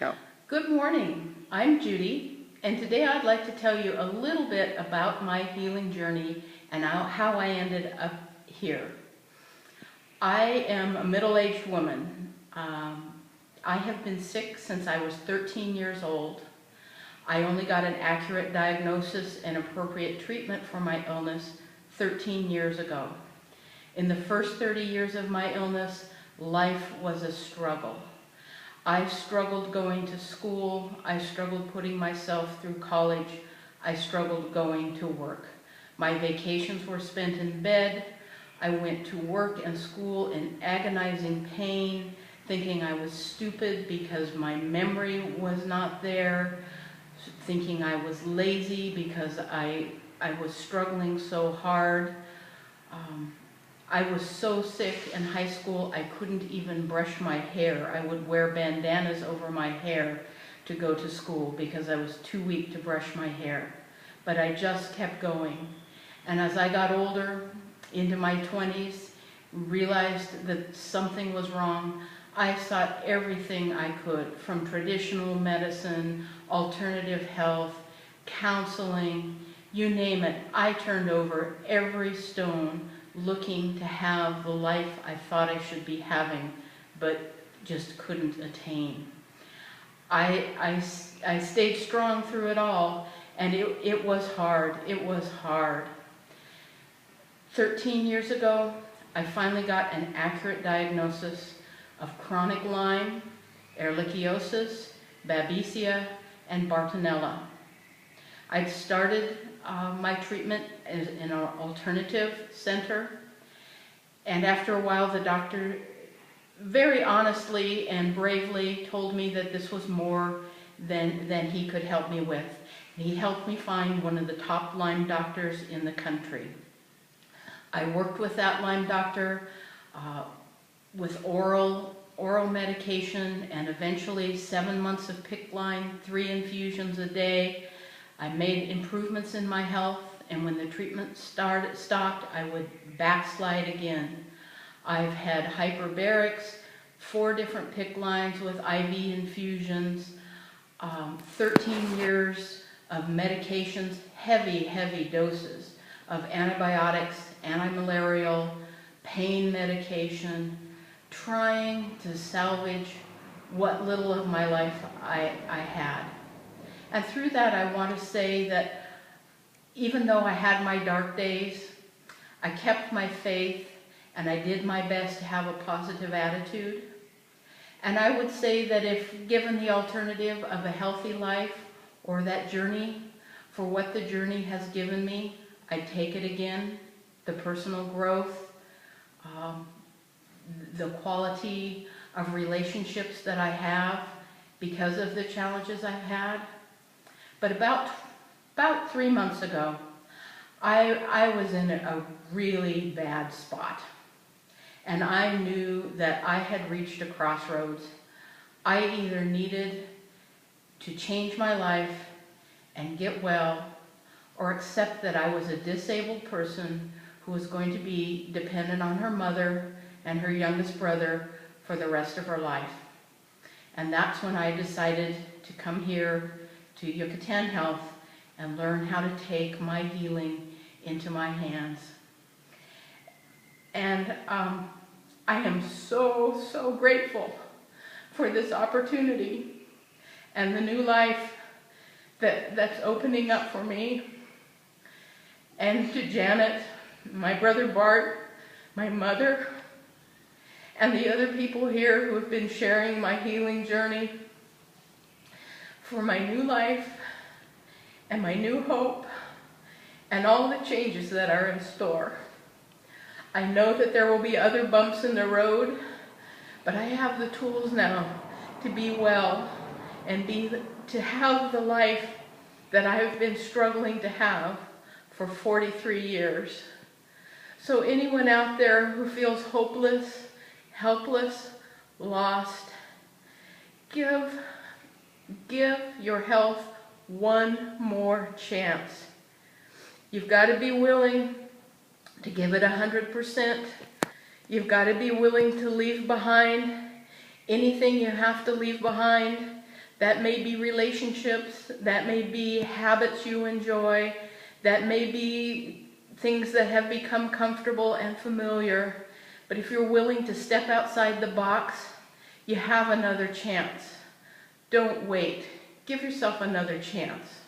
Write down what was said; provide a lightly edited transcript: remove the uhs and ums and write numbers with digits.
Go. Good morning. I'm Judy, and today I'd like to tell you a little bit about my healing journey and how I ended up here. I am a middle-aged woman. I have been sick since I was 13 years old. I only got an accurate diagnosis and appropriate treatment for my illness 13 years ago. In the first 30 years of my illness, life was a struggle. I struggled going to school. I struggled putting myself through college. I struggled going to work. My vacations were spent in bed. I went to work and school in agonizing pain, thinking I was stupid because my memory was not there, thinking I was lazy because I was struggling so hard. I was so sick in high school I couldn't even brush my hair. I would wear bandanas over my hair to go to school because I was too weak to brush my hair. But I just kept going. And as I got older, into my 20s, realized that something was wrong, I sought everything I could, from traditional medicine, alternative health, counseling, you name it. I turned over every stone looking to have the life I thought I should be having, but just couldn't attain. I stayed strong through it all, and it was hard. It was hard. 13 years ago, I finally got an accurate diagnosis of chronic Lyme, ehrlichiosis, babesia, and Bartonella. I'd started my treatment in an alternative center, and after a while the doctor very honestly and bravely told me that this was more than he could help me with. He helped me find one of the top Lyme doctors in the country. I worked with that Lyme doctor with oral medication, and eventually 7 months of PICC line, 3 infusions a day. I made improvements in my health, and when the treatment stopped, I would backslide again. I've had hyperbarics, 4 different PICC lines with IV infusions, 13 years of medications, heavy doses of antibiotics, anti-malarial, pain medication, trying to salvage what little of my life I had. And through that, I want to say that even though I had my dark days, I kept my faith and I did my best to have a positive attitude. And I would say that if given the alternative of a healthy life or that journey, for what the journey has given me, I'd take it again. The personal growth, the quality of relationships that I have because of the challenges I've had. But about 3 months ago, I was in a really bad spot. And I knew that I had reached a crossroads. I either needed to change my life and get well, or accept that I was a disabled person who was going to be dependent on her mother and her youngest brother for the rest of her life. And that's when I decided to come here to Yucatan Health and learn how to take my healing into my hands. And I am so grateful for this opportunity and the new life that's opening up for me. And to Janet, my brother Bart, my mother, and the other people here who have been sharing my healing journey, for my new life and my new hope and all the changes that are in store. I know that there will be other bumps in the road, but I have the tools now to be well and to have the life that I have been struggling to have for 43 years. So anyone out there who feels hopeless, helpless, lost, give your health one more chance. You've got to be willing to give it 100%. You've got to be willing to leave behind anything you have to leave behind That may be relationships, that may be habits you enjoy, that may be things that have become comfortable and familiar. But if you're willing to step outside the box, you have another chance. Don't wait. Give yourself another chance.